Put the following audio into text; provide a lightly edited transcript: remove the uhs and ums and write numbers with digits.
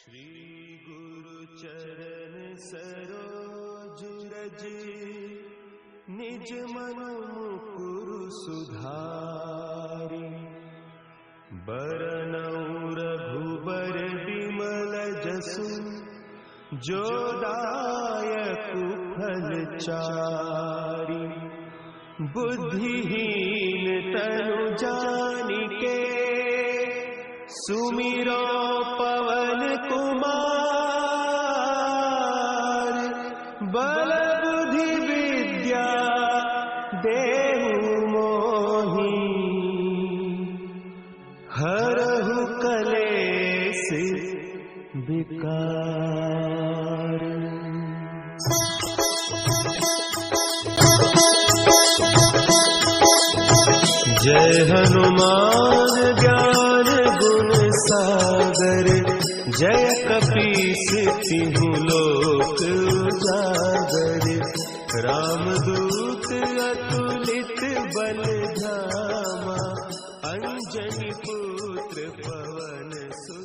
श्री गुरु चरण सरोज रज निज मन मुकुरु सुधारी। बरनउँ रघुबर बिमल जसु जो दायक फल चारि। बुद्धिहीन तनु जानिके सुमिरो पवन कुमार। बल बुद्धि विद्या देहु मोहि हरहु कलेस विकार। जय हनुमान ज्ञान गुण सागर। जय कपीस तिहु लोक उजागर। रामदूत अतुलित बल धामा। अंजनी पुत्र पवन सुत